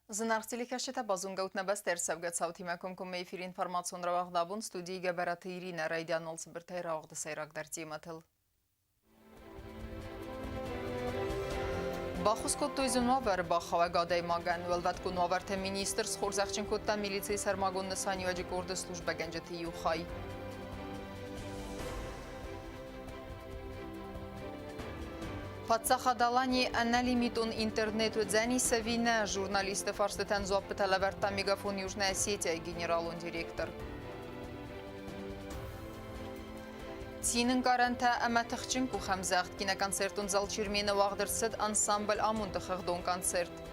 Զնարխցիլիքաշետա բազունգաուտնաբաս տերսավգաց հավթիմակոմկում էիֆիր ինվարմացոն ռավաղդաբուն ստուդիի գաբարատը իրինը ռայդյանոլ սբրթայ ռավաղդը սայրագդարցի մաթել։ Բախուսկոտ տույզունվավար բախավագադայ մագան վելվատկուն վավարդը մինիստր սխորզախչինկոտտա միլիցեի սարմագոն նսանի վաջի կորդը սլուժ բագանջատի յուխայ։ Պատսախադալանի անալիմիտուն ինտերնետу ձանի սավինը ժուրնալիստը ֆարստետան զոապտալավարտա մեգաֆոն Южная Осетия գեներալուն դիրեկտոր։ Ցինն կարանթա ամաթխչին կու խամզաղտ կինոկոնցերտուն զալ չիրմինը վաղդրսդ անսամբլ ամուն տխղդոն կոնցերտ։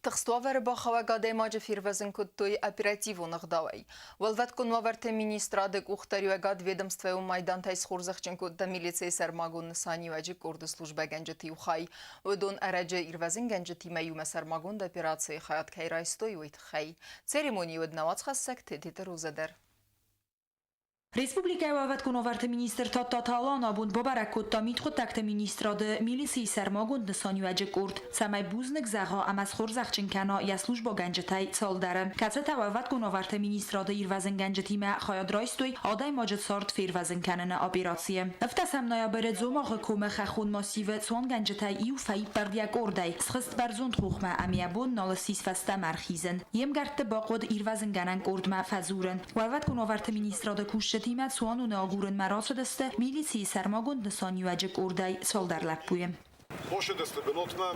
Տխստուավերը բախավագադե մաջը ֆիրվազն կուտտոյ օպերատիվու նղդավայ։ Վալվատ կունվավարդը մինիստրադը կուղտարյուագад ведомствեու մայդանթայ սխորզախչին կուտտա միլիցեի սարմագուն նսանի վաջի կորդը սլուժբա գանջտի ուխայ։ Ոդոն արաջը իրվազն գանջտի մայում է սարմագուն դապիրացի խայատ քայրայստոյ ուիտ խայ։ Ցերեմոնի ոդնավաց խասսակ թետիտր ուզադար։ Республика Вават Куноварта министр Таталан абун Бабаракотта митхотакта министрады милиции сармагунд нсанюаджи курд самай бузник зага амаз хорзахчинкана я служба ганджатай цалдары кацата Вават Куноварта министрады ирвазен ганджатима хаядрайстой адай маджат сарт фирвазен канана операция افتسم نایابر زوماغ کومه خخون ماسیو سوان ганджатай ایو فای بردیک اردای سخست برزوند خوخمه امیابون نالسیس فسته مرخیزن یم گرت باقود ایروازن گنن کردمه فزورن Вават Куноварта министрады کشت تیمت سوان و ناگورن مراسد است میلیسی سرماگوند نسانی وجه اردای سال در لپویم. باشه دست بناتما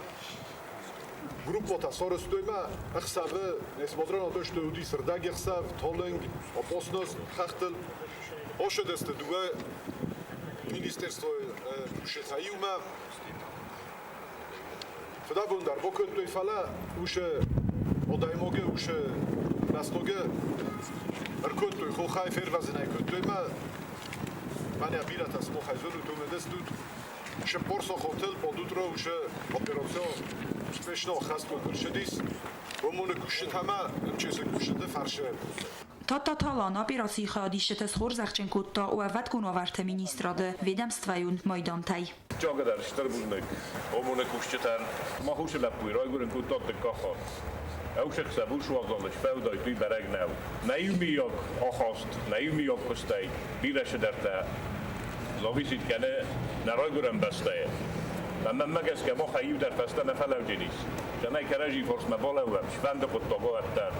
گروپ تا سارستویما اخسابه نسبتاً آتش دودی سرداگ اخساب تالنگ آپاسناس خختل باشه دست دوه مینیسترstvo کشتایوما فدا بندر بکن توی فلا وشه آدایماگه وشه نسلوگه ارکوتوی خو خای فروازنای کوتوی ما منی بیرات از مو خایزونو تو مدستود شه پورسو هتل پادوت رو وشه اپراسیون سپیشنال خاص کنشدیس و مون کوشت همه چیز کوشته فرشه Таталан операции خادیشت سخورزخچن کوتا و وقت کنوارت مینیستراده ведомствуют майдантай. جاگه در شتر بودنک امون کوشتن ما خوش لپوی رای گورن کوتا تکاخا او شخص ابوش واقعش فودای توی برگ نو نیومیاک آخاست نیومیاک کستی بیرش درته زاویسید کنه نرای گورن بسته من مگس که ما خیلی در فسته نفلو جنیس جنای کرجی فرس مباله و شفند خود تاقا ارتر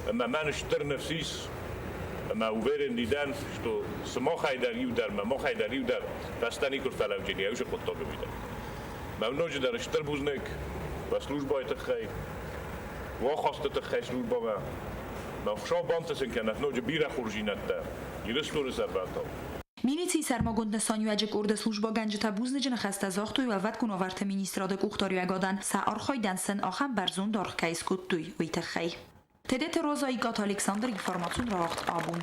اما من اشتر نفسیس اما اوورن دیدن شتو سما خیدریو در ما خیدریو در فسته نیکر فلو جنی اوش خود تاقا بیدن موناج در اشتر بوزنک و سلوش باید خیلی واخاسته تخیشلول با ما خشاب بانتسن کنه نوج بیره خورجینت یرستور سربرتا میلیسی سرماگوند نسانی وجه کرده سلوژبا گنجتا بوزنجن خسته زاختوی و وقت کنوارت مینیستراده کوختاریوگادن سعار خایدنسن آخم برزون دارخ کیس کتوی ویتخی تدت روزایی گات الکساندر اینفارماسیون راخت آبون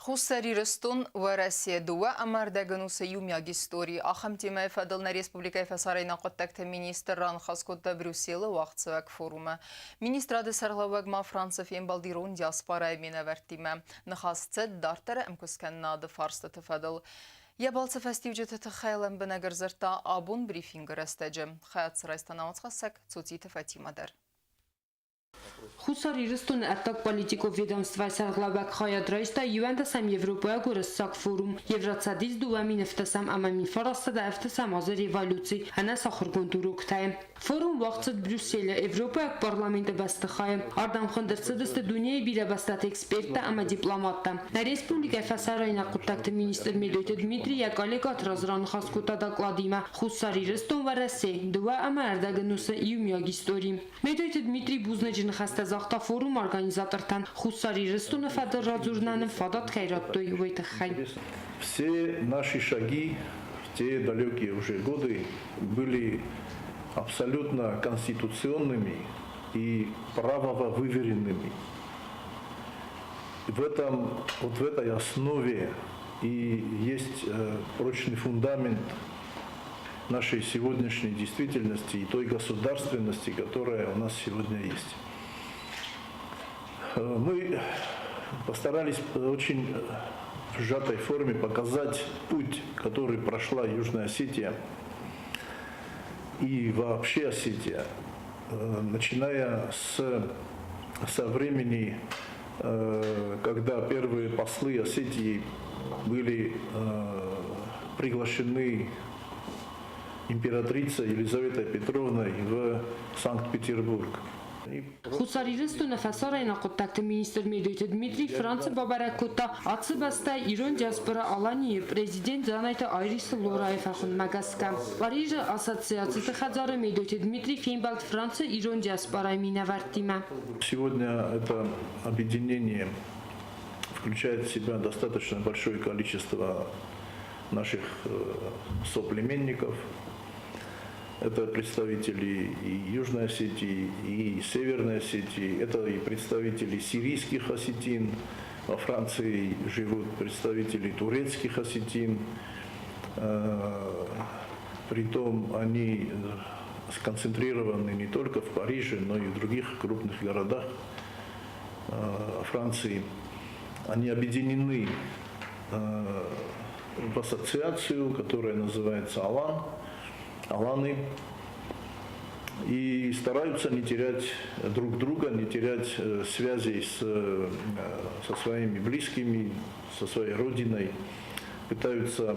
Хусари Ростун в России дуа амардагну саюмяг истории ахам тема фадал на республика фасарайна коттакта министр ран хаскотта Брюсселе вахтсвак форума. Министрады сарлавагма Францев ембалдирун диаспора эмина вертима. Нахасцет дартара эмкусканнады фарста тфадал. Я балца фестивджета тхайлам бенагерзерта абун брифинг растеджем. Хаят срайстанамац хасак цуците Фатимадар. Хусари Ростун атак политиков ведомства сарглабак хаядрайста ювентасам Европа гурсак форум Еврацадиз дуами нефтасам амами фарастада эфтасам азер революции ана сахргон дуруктаем форум вaqtсad Брюсселе Европа парламенте бастахаем ардам хандырсадыста дунья бире бастат эксперта ама дипломатта на республика фасарайна куттакты министр Медойте Дмитрий Якалекат разран хаскута докладима Хусари Ростун ва Россия дуа ама ардагнуса юмяг истории Медойте Дмитрий Бузнеджин хаста захта форум организатортан Хусари Ростун фадразурнан фадат хайраттой вайтахай. Все наши шаги в те далекие уже годы были абсолютно конституционными и правово выверенными. Вот в этой основе и есть прочный фундамент нашей сегодняшней действительности и той государственности, которая у нас сегодня есть. Мы постарались очень в сжатой форме показать путь, который прошла Южная Осетия и вообще Осетия, начиная со времени, когда первые послы Осетии были приглашены императрицей Елизаветой Петровной в Санкт-Петербург. Խուսարիրստու նֆասարայնա կոտակտը մինիստր մեդույթը Դմիտրի Ֆրանցը բաբարակոտա ացբաստա իրոն դիասպորա ալանի prezident Zanayta Ayrisը լորայև ախուն մագասկա Парижа ассоциация խաձարը մեդույթը Դմիտրի Ֆինբալտ Ֆրանցը իրոն դիասպորայի մինավարտիմա Сегодня это объединение включает в себя достаточно большое количество наших соплеменников. Это представители и Южной Осетии, и Северной Осетии, это и представители сирийских осетин, во Франции живут представители турецких осетин, притом они сконцентрированы не только в Париже, но и в других крупных городах Франции. Они объединены в ассоциацию, которая называется Аланы, и стараются не терять друг друга, не терять связей со своими близкими, со своей родиной, пытаются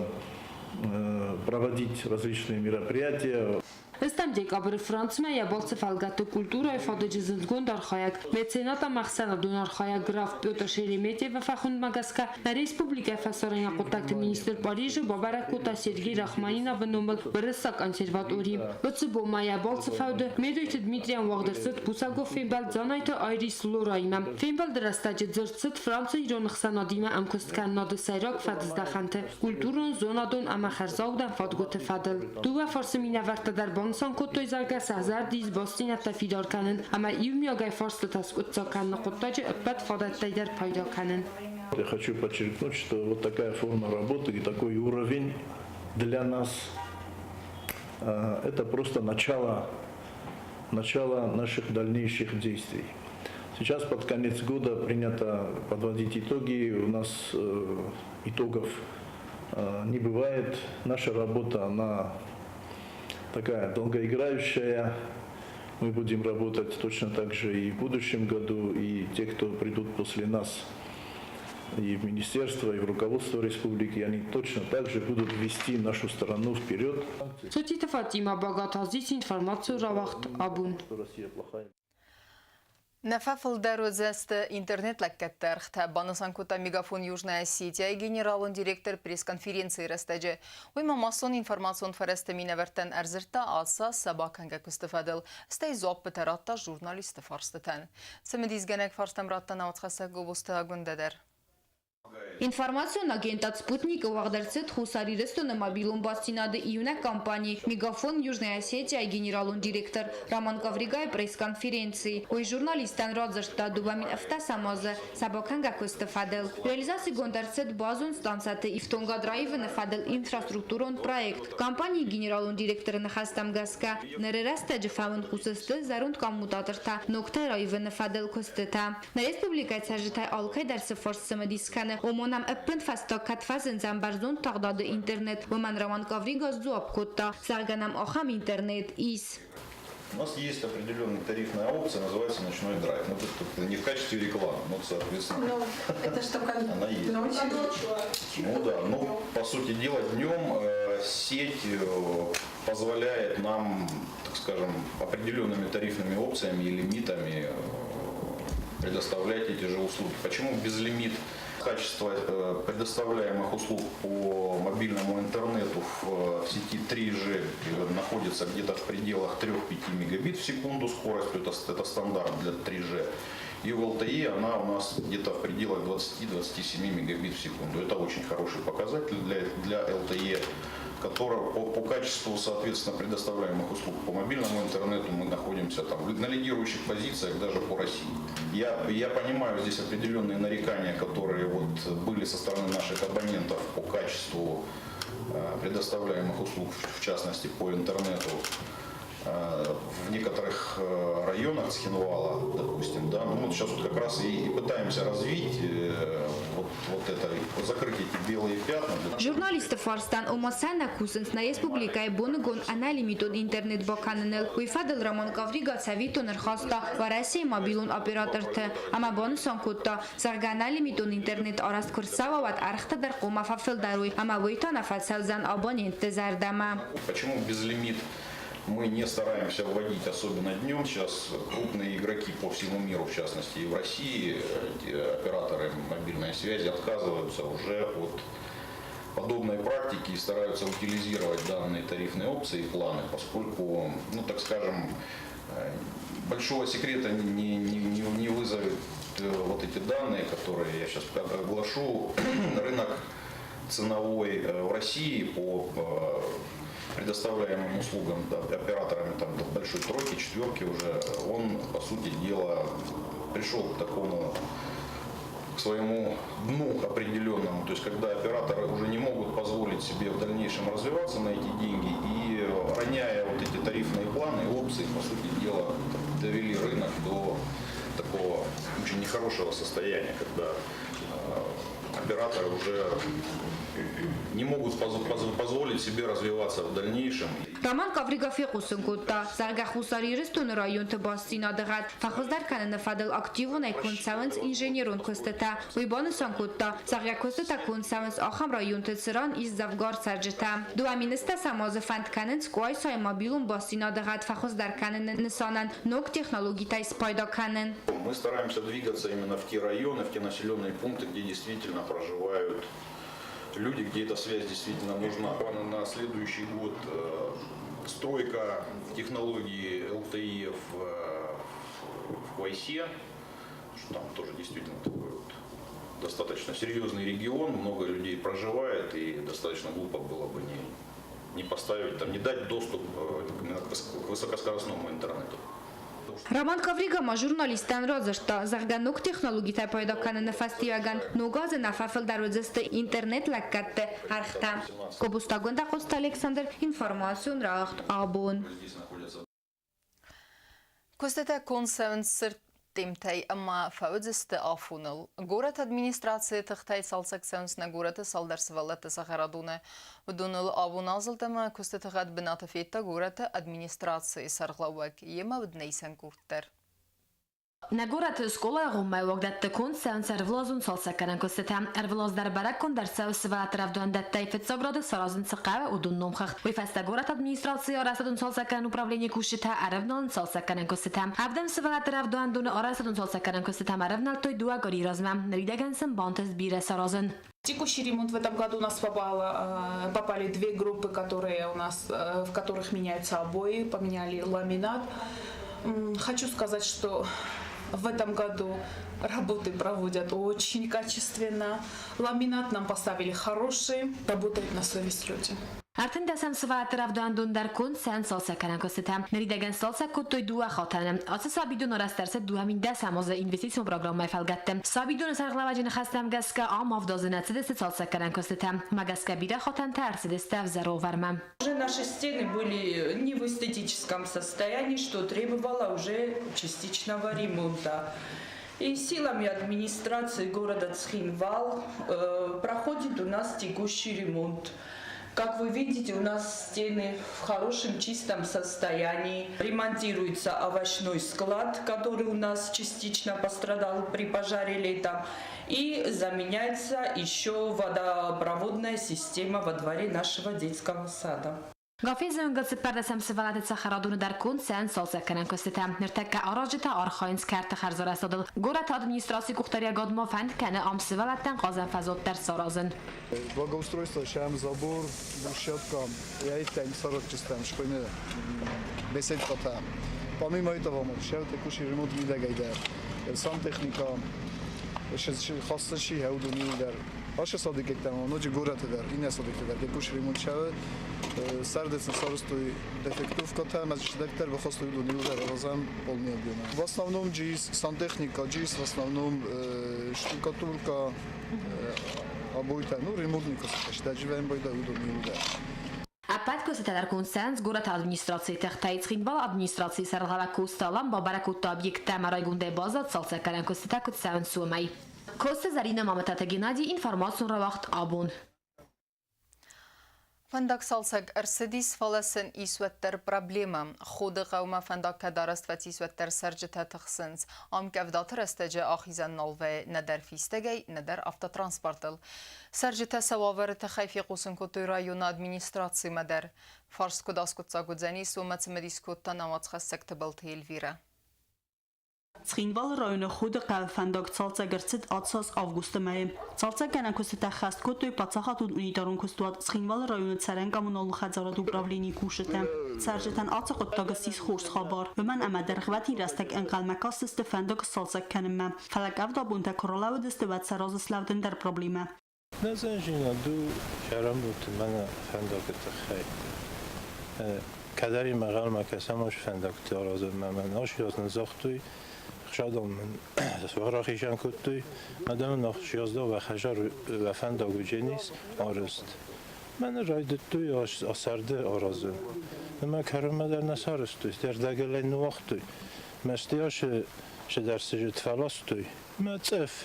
проводить различные мероприятия. Ըստ դեկաբրի Ֆրանսիա յաբալցը ֆալգատը կուլտուրայի ֆադեջը զնդգոն դարխայակ մեծենատա մախսանա դոնարխայակ գրավ Պյոտր Շերեմետևը ֆախուն մագասկա նա ռեսպուբլիկա ֆասորենա կոտակտը մինիստր Парижը բաբարակոտա Սերգեյ Ռախմանինա բնոմլ բրսա կոնսերվատորի բծը բոմա յաբալցը ֆաուդը մեդույթը Դմիտրիան վաղդրստ բուսագով ֆինբալ Zanayta Ayris լորայմա ֆինբալ դրաստաճը ձրցտ Ֆրանսիա իրոն խսանադիմա ամքստքան նադը սայրակ ֆադզդախանտը կուլտուրոն զոնադոն ամախարզաուդան ֆադգոթը ֆադլ դուվա ֆորսը մինավարտադար Санкото изаргас азар диз бостината фидорканен, ама ивмиогай форста таскутцоканна куттачы ыппат фадаттайдар пайдоканен. Я хочу подчеркнуть, что вот такая форма работы и такой уровень для нас это просто начало наших дальнейших действий. Сейчас под конец года принято подводить итоги, у нас итогов не бывает. Наша работа, она такая долгоиграющая. Мы будем работать точно так же и в будущем году, и те, кто придут после нас, и в министерство, и в руководство республики, они точно так же будут вести нашу страну вперед. Сотите Фатима Багатазис информацию равахт абун. Россия плохая. نفافل دروزست интернет лаккаттархта банасанкута мегафон Южная Осетия генералын директор пресс-конференции растаджи. Уйма масон информацион фарастамина вертен арзырта алса сабаканга кустафадыл. Стай зоп бетаратта журналисты фарстатан. Самедизгенек фарстамраттан аутхаса губуста агундадер. Информационный агентат «Спутник» вагдерцет хусарирестона мобилум бастинады июня компании «Мегафон Южной Осетии» генералун директор Роман Гавригай пресс-конференции. Ой журналистан радзашта дубамин автосамазы сабаканга кустафадыл. Реализации гондерцет базун станцаты ифтонга драйвы нафадыл инфраструктурон проект. Компании генералун директора нахастам гаска нерерасте джефамын хусысты зарунд коммутаторта нокта райвы нафадыл кустыта. На республика цажитай алкай дарсы форсымы дисканы Омонам эппен фаста катфазен замбарзун тагдады интернет. Оман Роман Гаврига зуап котта. Зарганам охам интернет из. У нас есть определенная тарифная опция, называется «Ночной драйв». Ну, это не в качестве рекламы, но, соответственно, ну, это что, она есть. Ну да, ну, по сути дела, днем сеть позволяет нам, так скажем, определенными тарифными опциями и лимитами предоставлять эти же услуги. Почему безлимит? Качество предоставляемых услуг по мобильному интернету в сети 3G находится где-то в пределах 3-5 мегабит в секунду скорость, это стандарт для 3G. И в LTE она у нас где-то в пределах 20-27 мегабит в секунду. Это очень хороший показатель для LTE, которого по качеству, соответственно, предоставляемых услуг по мобильному интернету мы находимся там на лидирующих позициях даже по России. Я понимаю здесь определенные нарекания, которые вот были со стороны наших абонентов по качеству предоставляемых услуг, в частности по интернету. В некоторых районах Цхинвала, допустим, да, ну, мы сейчас вот как раз и пытаемся развить вот это закрыть эти белые пятна. Ժուրնալիստը Ֆարստան Օմասյանը կուսնցնա Ռեսպուբլիկայի բոնգոն անալիմիտոն ինտերնետ բականնել ուիֆադել Ռաման Կավրիգա ցավիտոն ռխաստա վարասի մոբիլուն օպերատորը ama bonuson kutta zarganalimiton интернет араст курсават архтадар кумафафил даруй ama войтана фасалзан абонент зардама. Почему безлимит мы не стараемся вводить, особенно днем? Сейчас крупные игроки по всему миру, в частности и в России, операторы мобильной связи отказываются уже от подобной практики и стараются утилизировать данные тарифные опции и планы, поскольку, ну так скажем, большого секрета не вызовет вот эти данные, которые я сейчас оглашу. Рынок ценовой в России по предоставляемым услугам операторами там, большой тройки, четверки уже, он, по сути дела, пришел к такому, к своему дну определенному. То есть, когда операторы уже не могут позволить себе в дальнейшем развиваться на эти деньги и, роняя вот эти тарифные планы и опции, по сути дела, довели рынок до такого очень нехорошего состояния, когда операторы уже не могут позволить себе развиваться в дальнейшем. Ռաման Կավրիգա ֆիղուսնկուտա զարգախուսարիրստուն ռայոն տբաստինադղատ ֆախոզդար կանը նֆադել ակտիվոն այ կոնսավենս ինժեներոն կստտա ուիբանուսանկուտա զարգակոստտա կոնսավենս ախամ ռայոն տցրան իս զավգար սարջտա դուամինստա սամոզը ֆանտկանենց կոայս այ մոբիլուն բաստինադղատ фахоզդար կանը նսանան նոկ технологитай спайдаканен. Мы стараемся двигаться именно в те районы, в те населенные пункты, где действительно проживают люди, где эта связь действительно нужна. На следующий год стройка технологии LTE в Квайсе, что там тоже действительно такой вот достаточно серьезный регион, много людей проживает, и достаточно глупо было бы не поставить, там, не дать доступ к высокоскоростному интернету. Ռաման Կավրիգամա ժուրնալիստան ռոզշտա զարգանոք տեխնոլոգիтай պայդականը նֆաստիվագան նոգազը նաֆաֆել դարոձստը ինտերնետ լակկատը արխտա կոբուստագոնդա խոստ Ալեքսանդր ինформացիոն ռաղտ աբոն Կոստետա կոնսենսր Timtei ama fauziste afunul. Gorat administrație tăhtai salsacțiunea gorate saldarsvalate saharadune. Vdunul abunazıltama kostetăgat binată feta gorate administrație sarglavak. Yema vdneysen kurter. Nagorат школа гумай вогдат консенс арвлозун салсаканан костетам арвлоз дар баракон дар савсва травдон даттай фетсоград саразын цқава удун номхах вифаста горат администрация арасадун салсакан управление кушита аравнон салсаканан костетам авдам сва травдон дун арасадун салсаканан костетам аравнал той дуа гори размам ридагансен бонтес бире саразын. Текущий ремонт в этом году у нас попали две группы, в которых меняются обои, поменяли ламинат. Хочу сказать, что в этом году работы проводят очень качественно. Ламинат нам поставили хороший, работают на совесть люди. Արդեն դասամ սվատրավդան դունդար կոնսենս սալսականան կոստետամ նրիդագան սալսակոտոյ դուա խոտանեմ ասա սաբիդուն օրաստարսը դուամին դասամոզը ինվեստիցիոն պրոգրամմայ ֆալգատտեմ սաբիդուն սարղլավաջին խաստամ գասկա ամավ դոզնացդեսը սալսականան костетам магаска бира хотан тарсдестав заровармам. Уже наши стены были не в эстетическом состоянии, что требовало уже частичного ремонта. И силами администрации города Цхинвал проходит у нас текущий ремонт. Как вы видите, у нас стены в хорошем чистом состоянии. Ремонтируется овощной склад, который у нас частично пострадал при пожаре летом. И заменяется еще водопроводная система во дворе нашего детского сада. Gafizun gılsı perdesem sıvalatı saharadunu dar konsen salsakanan kosteten nirtekka aracıta arxayins kartı xarzor asadıl. Gorat administrasi kuxtariya gadma fend kene am sıvalattan qazan fazot der sarazın. Благоустройство, шам, забор, брусчатка, я и там сорокчистам, школьные беседка там. Помимо этого, шел текущий ремонт видагайдер, сантехника, خاصشی هودونی در باشه صادقی تمام نوچه گورت در این صادقی در که کوش ریمونت شود سردست سارستوی دفکتوف کاتم از شدکتر به خواست هودونی در رازم полный объем. В основном джиз сантехника, джиз в основном штукатурка, обойта, ну ремонтника считать живем бойда художник да. Апат костетар консенс горат администрации тахтай Цхинвал администрации саргала косталам ба баракут объекта марай гунде базат салсакаран костета кот савен сумай. Kosta Zarina Mamatata Gennadi информацию равахт абун. Vandaag salsag Ersedis falassen iswetter problema. Khode qawma vandaag kadarast wat iswetter serjeta tixsins. Am kevdater estece axizan nalve neder fistegey neder avtotransportel. Serjeta sevaver takhayfi qusun kotoy rayon administratsi meder. Fars kodaskutsa gudzenis u matsemediskutta namatskhas sektebalt Elvira. Ცხინვალ რაიონը խուդը ყավանդակ ցալցագրցիտ ացած ավգուստը Ցալցականը կոստա խաստկոտոյ բացախատուն ունիտարուն կոստուատ Ცხինვალ რაიონը ցարան կամունալու խազարատ ուպրավլինի կուշտը Սարժետան ացախոտագսիս խորս խաբար Վման ամադերխվատի ռաստակ ընկալմակասը ստեֆանդակ ցալցականմա Ֆալակավդա բունտա կորոլավը դստված սարոզսլավդն դեր պրոբլեմա Նազանջինա դու շարամուտ մանա ֆանդակը տխայ Կադարի մաղալ մակասամոш ֆանդակը արազը մաման աշիոսն զախտույ شادم من وراخیشان کتی مادام نخ 16 و خجار و فندق جنیس آرست من راید توی آسرده آرازم من کرم در نسارستوی در دگل نوختوی مستیاش در سجد فلاستوی ما تصف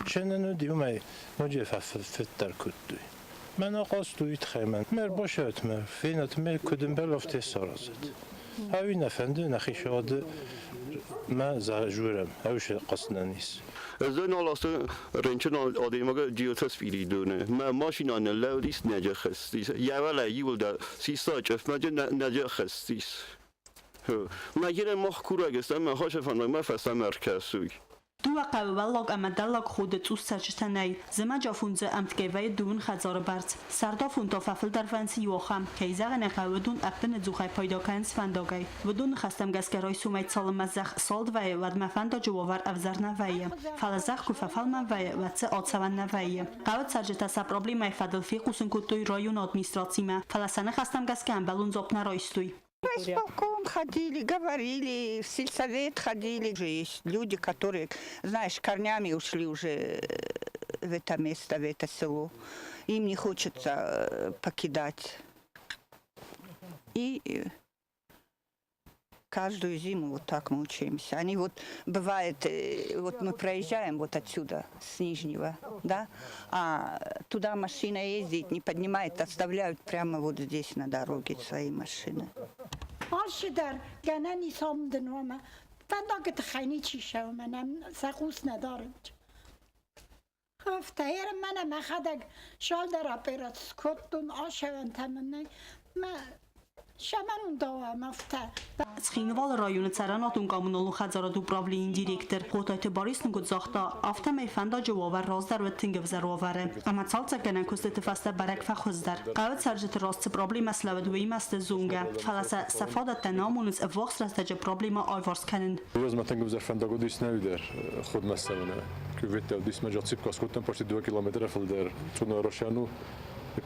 شننو دیومی مجیف فتر کتی من آقاستوی تخیمن مر باشد مر فینت مر کدم بلافتی سارازد هاوی نفنده نخیشاده ما زاجورم هاوش قصنا نیست زن آلاست رنچن آدیماگه جیوتصویری دونه ما ماشینان لودیس نجا خستیس یا ولی یول دا سیستا چف مجا نجا خستیس ما گیرم مخ کورا گستم ما هاش فنده ما فستا مرکزوی دو قوالق امدلق خودت او سرچتنی زمان جافونز امتگیوی دون خزار برد سردا فونتا ففل در فنسی یوخم کیزاق نقودون اپن زوخای پیدا کنس فنداگی و دون خستم گسکرای سومیت سال مزخ سالد وی و مفندا جوار افزر نویه فلزخ کففل منویه و تس آتسوان نویه قوت سرجت سا پروبلیمای فدل فی قوسن کتوی رایون ادمنستراتسیمه فلسانه خستم گسکن بلون زوب нарайстуй Исполком ходили, говорили, в сельсовет ходили. Есть люди, которые, знаешь, корнями ушли уже в это место, в это село. Им не хочется покидать. И каждую зиму вот так мы учимся. Они вот, бывает, вот мы проезжаем вот отсюда, с Нижнего, да, а туда машина ездит, не поднимает, оставляют прямо вот здесь на дороге свои машины. آشدار گنانی سام دنوامه فندق تخینی چی شو منم سخوس ندارم خفتایر منم خدک شال در اپرات سکوتون آشون تمنی ما شمنون دوام افته Ცხինვალ ռայոնը ցարանատուն կամունալու խազարատ ուպրավլիին դիրեկտոր Խոտայթը Բարիսն գուզախտա ավտամայ ֆանդա ջովար ռոզդար վթինգվ զարովարը ամացալցա կնանքոստը ֆաստա բարակ ֆախոզդար qavt sarjit rost problema slavdui maste zunga falasa safada tanamulus vox rastaje problema ayvars kanin Roz matengov zar fanda godis nevder khod mastavana küvette dis majatsi kaskotan почти 2 километра филдер чуно рошану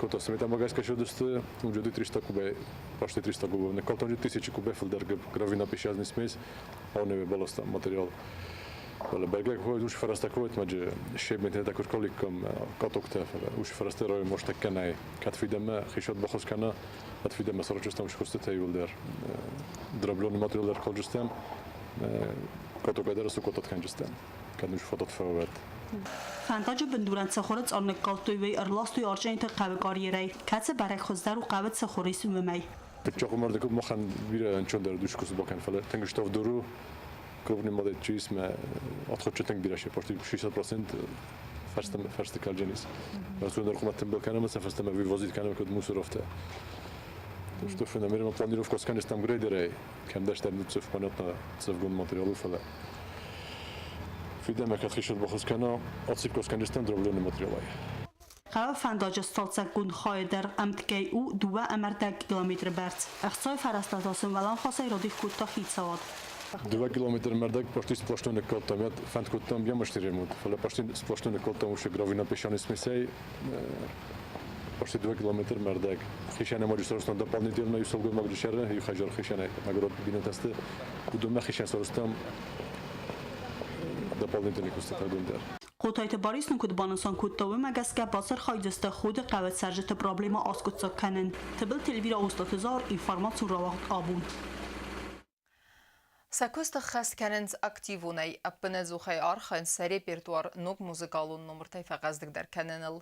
Кота смета магаска шодусты уже 300 кубе почти 300 кубов на колтон 1000 кубе филдер гравина пешазни смес а он не балоста материал ولا برجع هو وش فرست كويت ماجي شيء من هذا كركوليكم كاتوكتا وش فرست راي مشتكناي كات في دم خيشات بخص كنا كات في دم سرچستم وش كوست يولدر دربلون ماتريال در كولجستم كاتوكا درسو كوتات كانجستم كان وش فوتات فورد فانتاج بندوران سخورت آن قالتوی ارلاستوی آرچنیت قوکاریری کاتس برای خوددار و قوت سخوری سومی. بچه مرد که مخن بیره انچون در دوش کس باکن فلر تنگش تاف درو کردن ماده چیز ما آتخود چتنگ بیرشه پارتی 600% فرست کالجنیس. واسه در خدمت تنبال کنم مثلا فرست ما ویوازید کنم که موس رفته. تو فهمیدم میرم پلانیروف کس کنستم گریدره کم داشت در نوتسف پانیاتنا تسافگون ماتریالو فلر. فیدم که خیشت بخوز کنه آسیب کس کنستم دربلون ماتریالی. قوه فنداج استالسکون خایدر امتکی او 2 کیلومتر برد. اخصای فرستاداسون ولان خاصی رادی کوتا خیت سواد. 2 کیلومتر مردک پشتی سپاشتون کلتام یاد فند کلتام بیا مشتری مود. فعلا پشتی سپاشتون کلتام وش گراوینا پیشانی سمیسی پشتی 2 کیلومتر مردک. خیشانه ماجی سرستان دپالنی دیل نه یوسف گل ماجی شهره یو خجار خیشانه مگرد بینه تسته کدوم خیشان سرستان дополнительный кустатагундер. Խոտայթը Բարիսն կուտբանասան կուտտովը մագասկա բասր խայդստը խոդը qavt sarjete problema askutsaq kanin. Tbil telvira ustatızar informatsiya ravaqt abun. Սակոստը խաստ կենենց ակտիվուն այ ապնեզուխայ արխայն սերեպերտուար նոգ մուզիկալուն նոմրտայ ֆաղազդық դար կենենլ։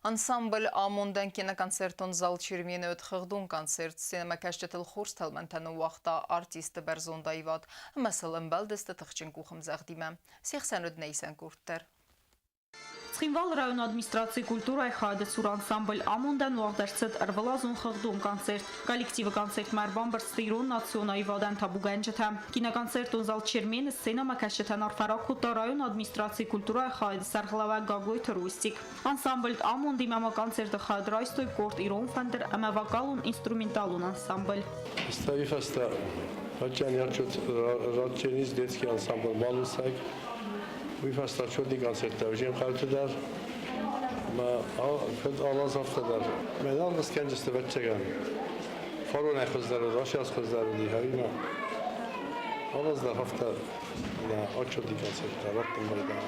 Անսամբլ ամոնդան կինոկոնցերտոն զալ չիրմին өտ խղդուն կոնցերտ սինեմակաշտետել խորս թալմենտանու վաղտա արտիստը բերզոնդայվատ մսıl ըմբալդստը թղջին կուխմ զաղդիմը։ Սիխսանոդ նեյսան կուրտտեր։ Սխինվալ ռայոն ադմինիստրացիի կուլտուրայի խայդեցուր անսամբլ ամոնդան ուաղդերցետ ըրվլազուն խղդում կոնցերտ, կոլեկտիվը կոնցերտ մարբան բրստիրուն նացիոնայի վադան թաբուգան ջթա, կինոկոնցերտոն զալ չիրմին սցենա մակաշետան արֆարակուտա ռայոն ադմինիստրացիի կուլտուրայի խայդ սարղլավա գագոյ թրուստիկ, անսամբլ ամոնդի մամա կոնցերտը խայդրայստոյ կորտ իրոն ֆանդր ամավակալուն ինստրումենտալուն անսամբլ։ Stavifasta Haçan Yarçot Radçeniz Detski Ansambl Malusak Vifastachotni konsertler jim qaltılar. Ma Allah zaftalar. Men algıs kendisi vetçegen. Farona kızları, Raşyas kızları diye hayma. Allah hafta na açotni konsertler Rabbim meydan.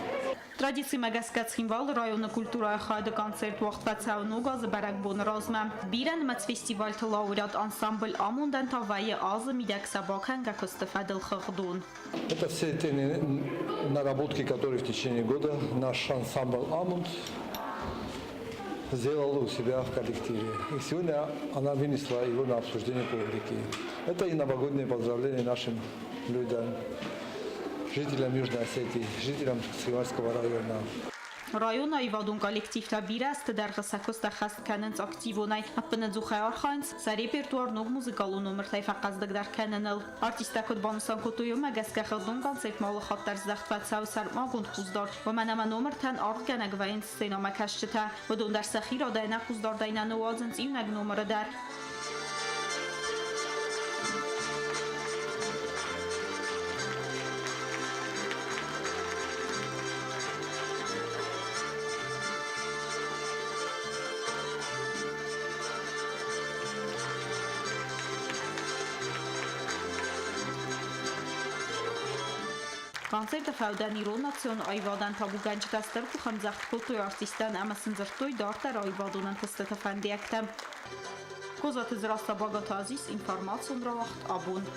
Տրադիցի մագասկաց խինվալ ռայոնը կուլտուրայի խայդը կոնցերտ վաղտվացավ նուգազը բարակ բոն ռազմը։ Բիրան մած ֆեստիվալ թլաուրят անսամբլ ամոնդան թավայը ազը мидяксабакан гакостефадел ххдун. Это все те наработки, которые в течение года наш ансамбль Амунд сделал у себя в коллективе. И сегодня она вынесла его на обсуждение публики. Это и новогоднее поздравление нашим людям. Жителям Южной Осетии, жителям Севастского района. Ռայոնը այվադուն կոլեկտիվ տաբիրաստ դարғы սակոստա խաստ կանենց ակտիվոնայ ապնեձուխայ արխայնց սարեպերտուար նոգ մուզիկալու նոմրտայ ֆaqazդıq դար կանենել արտիստակոտ բանուսան կոտույում մագասկա խղդուն կոնցերտ մալը խատար զախտվացավ սարմագունդ խուզդար ոմանամա նոմրտան արգանագվային սենամակաշչտա ոդուն դար սախիր ադայնա խուզդար դայնանու ածնց իունագ նոմրը դար Կոնցերտը ֆաուդան իրոն նացիոն այվադան թաբուգան չտաստր կուխան զաղթկոտույ արտիստան ամասն զրտույ դարտար այվադունան թստետը ֆանդիակտը։ Կոզատը զրաստաբագատ ազիս ինվարմացիոն ռավաղտ աբուն։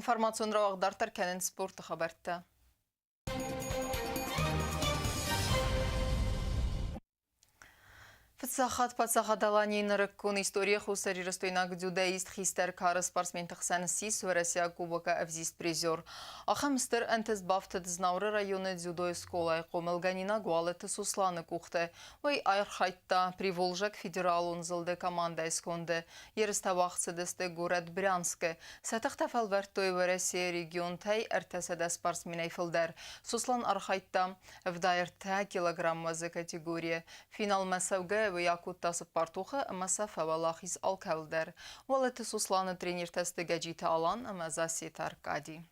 Ինվարմացիոն ռավաղ դարտար կենեն սպորտը խաբարդը։ Ֆցախատ պացախադալանի նրկուն իստորիա խուսերի ռստոյնակ դյուդայիստ խիստեր կարը սպարսմեն թխսանսիս վրասիա կուբակա ավզիստ պրիզյոր։ Ախամստր ընտես բավթը դզնավրը ռայոնը դյուդոյ սկոլայ қомелганина գուալետը սուսլանը կուղթը, ոյ այր խայտտա պրիվոլժակ ֆիդերալուն զլդե կամանդա իսկոնդը, երստավաղցը դստե գուրետ Բրյանսկը, սատախտաֆալ վերտոյ վրասիա ռեգիոն թայ արտասեդա սպարսմեն այվլդեր, սուսլան արխայտտա վդայրթա կիլոգրամ մազը կատегория, финал мәсәугә Якут тасып партуха масафа валахис алкавлдер. Валеты сусланы тренер тесты гаджита алан амазасит Аркадий.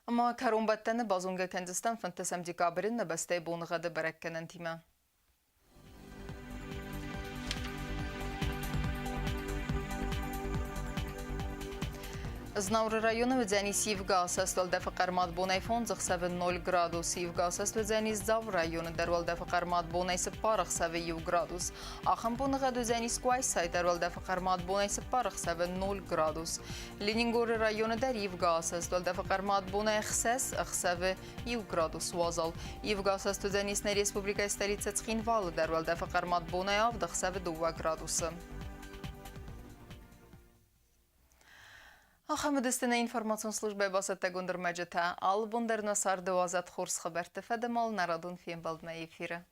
Ама карумбаттаны базунга кендистан фантасам декабрин набастай бонғады баракканан тима. Знавры района выдзяни сивгас аствалда фақармат бонай фон захсавы 0 градус сивгас аствалдзяни зав района дарвалда фақармат бонай сапарах савы 1 градус. Ахам бонага дузяни сквайсай дарвалда фақармат бонай сапарах савы 0 градус. Ленингоры района дар ивгас аствалда фақармат бонай хсес ахсавы 1 градус вазал. Ивгас аствалдзяни сна республика столица Цхинвалы дарвалда фақармат бонай авдах савы 2 градуса. Ахамедистина информацион служба басатта гундер мәҗәтә албундер насар 12 хурс хәбәр тәфәдәмал нарадун фем балдна эфиры.